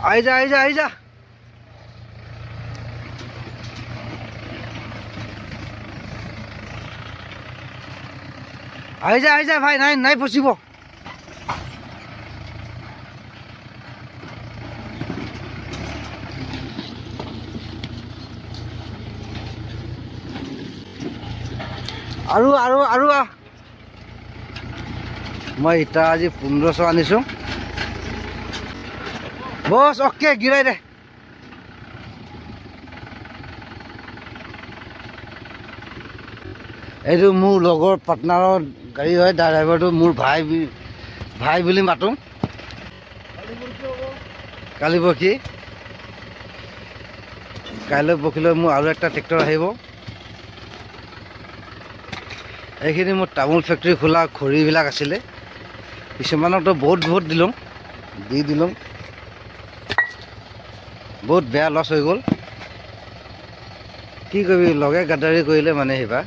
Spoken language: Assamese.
আহি যা আহি যা আহি যা আহি যা ভাই নাই নাই ফচিব আৰু আৰু আৰু মই ইটা আজি 1500 আনিছোঁ বছ অ'কে গিৰাই দে এইটো মোৰ লগৰ পাৰ্টনাৰৰ গাড়ী হয় ড্ৰাইভাৰটো মোৰ ভাই বুলি মাতোঁ কালি পৰহি কাইলৈ পৰহিলৈ মোৰ আৰু এটা ট্ৰেক্টৰ আহিব এইখিনি মোৰ তামোল ফেক্টৰী খোলা খৰিবিলাক আছিলে কিছুমানকতো বহুত দিলোঁ বহুত বেয়া লছ হৈ গ'ল কি কৰিবি লগে গাদ্দাৰি কৰিলে মানে সেইবা